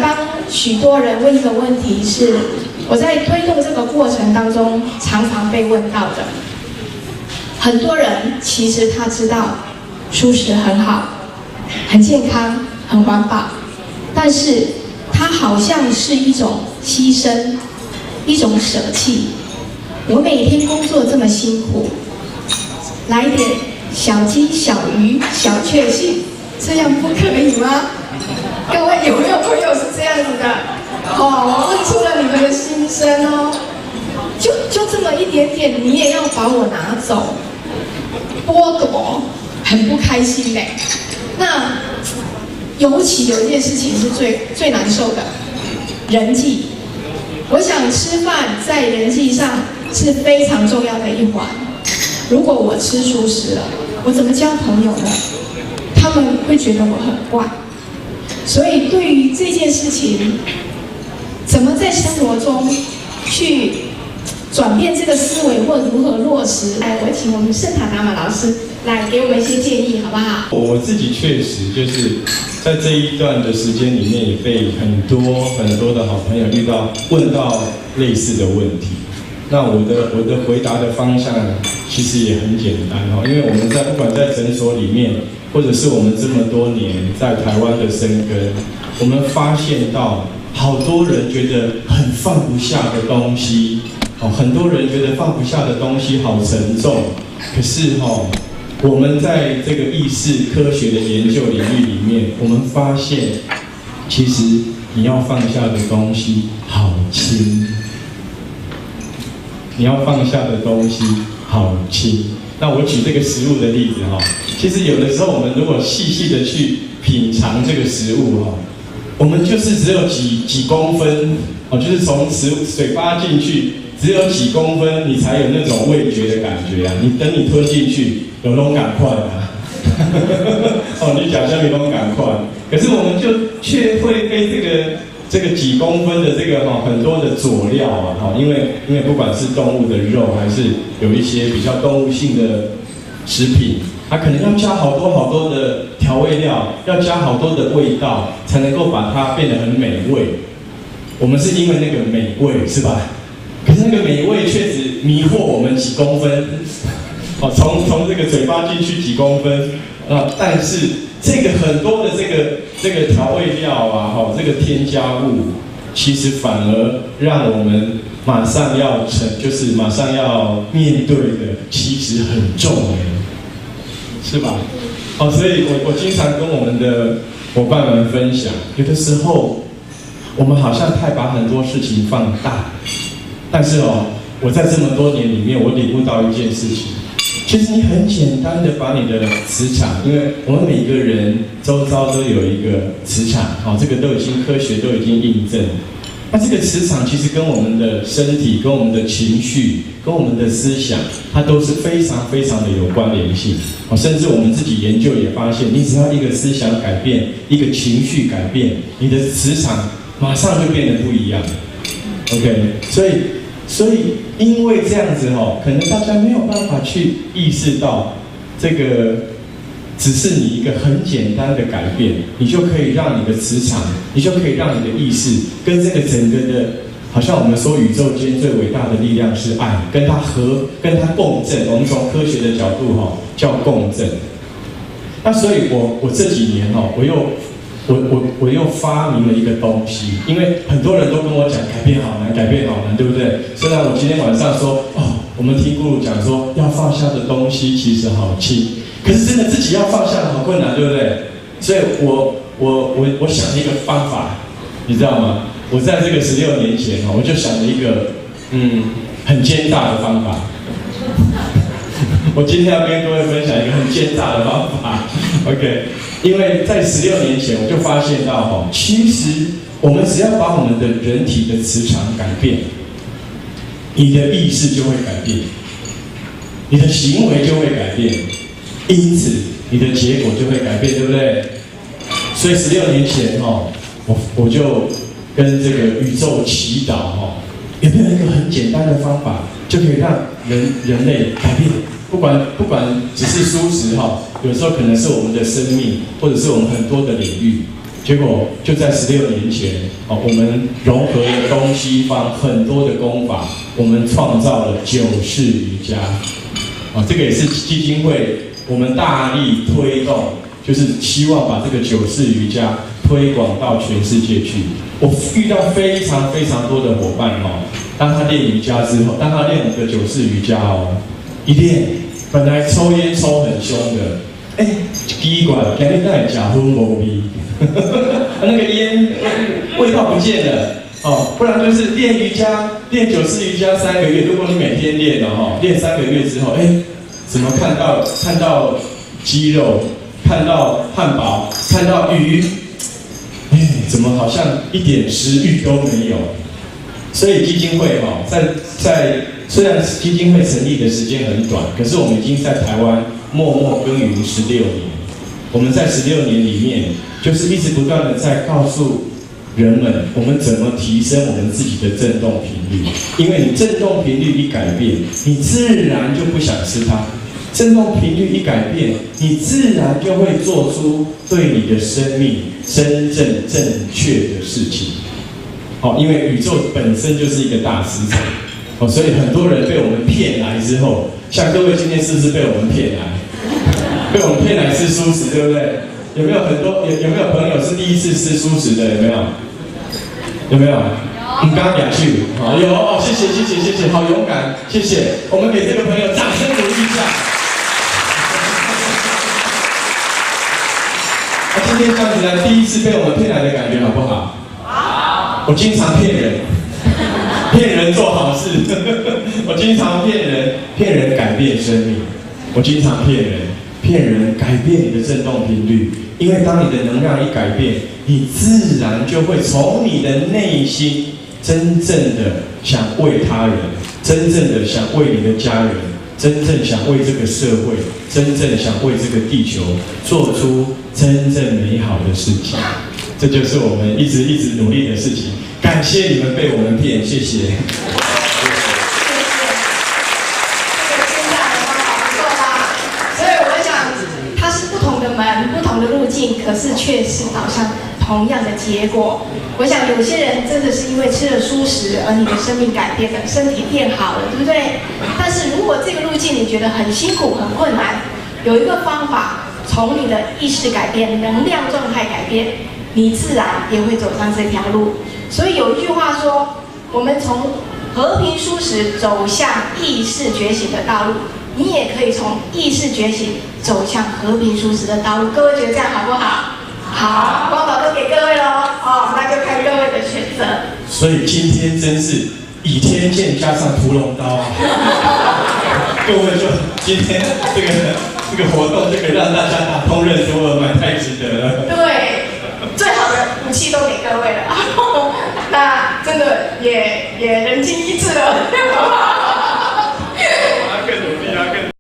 帮许多人问一个问题是，我在推动这个过程当中常常被问到的。很多人其实他知道素食很好，很健康，很环保，但是它好像是一种牺牲，一种舍弃。我每天工作这么辛苦，来点小鸡、小鱼、小确幸，这样不可以吗？各位有没有朋友是这样子的？我问出了你们的心声哦。就这么一点点，你也要把我拿走，剥夺，很不开心嘞。那尤其有一件事情是最难受的，人际。我想吃饭在人际上是非常重要的一环。如果我吃素食了，我怎么交朋友呢？他们会觉得我很怪。所以对于这件事情，怎么在生活中去转变这个思维，或如何落实？我请我们圣塔达玛老师来给我们一些建议，好不好？我自己确实就是在这一段的时间里面，也被很多的好朋友问到类似的问题。那我的回答的方向其实也很简单哦，因为我们不管在诊所里面，或者是我们这么多年在台湾的生根，我们发现到好多人觉得很放不下的东西，很多人觉得放不下的东西好沉重，可是我们在这个意识科学的研究领域里面，我们发现，其实你要放下的东西好轻，你要放下的东西好轻。那我举这个食物的例子其实有的时候我们如果细细的去品尝这个食物我们就是只有几公分就是从嘴巴进去只有几公分，你才有那种味觉的感觉啊！你等你吞进去，有那种感快啊！你讲下面那种感快，可是我们就却会被这个几公分的这个很多的佐料因为不管是动物的肉，还是有一些比较动物性的食品，它可能要加好多的调味料，要加好多的味道，才能够把它变得很美味。我们是因为那个美味，是吧？可是那个美味确实迷惑我们几公分，从这个嘴巴进去几公分但是这个很多的这个调味料这个添加物，其实反而让我们马上要面对的，其实很重是吧？所以我经常跟我们的伙伴们分享，有的时候我们好像太把很多事情放大。但是我在这么多年里面，我领悟到一件事情，其实你很简单的把你的磁场，因为我们每个人周遭都有一个磁场，这个科学都已经印证。那这个磁场其实跟我们的身体、跟我们的情绪、跟我们的思想，它都是非常的有关联性。甚至我们自己研究也发现，你只要一个思想改变，一个情绪改变，你的磁场马上就变得不一样。OK， 所以因为这样子可能大家没有办法去意识到，这个只是你一个很简单的改变，你就可以让你的磁场，你就可以让你的意识跟这个整个的，好像我们说宇宙间最伟大的力量是爱，跟它共振。我们从科学的角度叫共振。那所以我这几年我又发明了一个东西，因为很多人都跟我讲改变好难，对不对？虽然我今天晚上说我们听咕噜讲说要放下的东西其实好轻，可是真的自己要放下的好困难，对不对？所以我想了一个方法，你知道吗？我在这个16年前我就想了一个很奸诈的方法。我今天要跟各位分享一个很奸诈的方法 ，OK？ 因为在16年前我就发现到其实我们只要把我们的人体的磁场改变，你的意识就会改变，你的行为就会改变，因此你的结果就会改变，对不对？所以16年前我就跟这个宇宙祈祷有没有一个很简单的方法，就可以让人类改变？不管只是素食有时候可能是我们的生命，或者是我们很多的领域。结果就在16年前，哦，我们融合了东西方很多的功法，我们创造了9式瑜伽。啊，这个也是基金会我们大力推动，就是希望把这个9式瑜伽推广到全世界去。我遇到非常非常多的伙伴哦，当他练瑜伽之后，当他练我们的9式瑜伽哦，一练本来抽烟抽很凶的，哎，奇怪，今天在假荤无味，那个烟味道不见了。哦，不然就是练瑜伽，练9式瑜伽3个月。如果你每天练了哈，练3个月之后，哎，怎么看到鸡肉，看到汉堡，看到鱼，哎，怎么好像一点食欲都没有？所以基金会哈，虽然基金会成立的时间很短，可是我们已经在台湾默默耕耘16年。我们在16年里面，就是一直不断的在告诉人们，我们怎么提升我们自己的振动频率？因为你振动频率一改变，你自然就不想吃它。振动频率一改变，你自然就会做出对你的生命真正正确的事情。哦，因为宇宙本身就是一个大市场。哦，所以很多人被我们骗来之后，像各位今天是不是被我们骗来？被我们骗来吃素食，对不对？有没有朋友是第一次吃素食的？有没有？有没有？你刚刚讲去，好，有哦，谢谢，好勇敢，谢谢。我们给这个朋友掌声鼓励一下。今天这样子来，第一次被我们骗来的感觉好不好？好。我经常骗人，骗人做好事。我经常骗人改变生命。我经常骗人改变你的振动频率。因为当你的能量一改变，你自然就会从你的内心真正的想为他人，真正的想为你的家人，真正想为这个社会，真正想为这个地球做出真正美好的事情。这就是我们一直努力的事情。感谢你们被我们骗，谢谢。不同的路径，可是却是导向同样的结果。我想有些人真的是因为吃了蔬食，而你的生命改变了，身体变好了，对不对？但是如果这个路径你觉得很辛苦、很困难，有一个方法，从你的意识改变、能量状态改变，你自然也会走上这条路。所以有一句话说，我们从和平蔬食走向意识觉醒的道路。你也可以从意识觉醒走向和平舒适的道路，各位觉得这样好不好？好，光宝都给各位咯，哦，那就看各位的选择。所以今天真是倚天剑加上屠龙刀，各位就今天这个活动，这个让大家打通任督二脉，太值得了。对，最好的武器都给各位了，那真的也人尽一致了。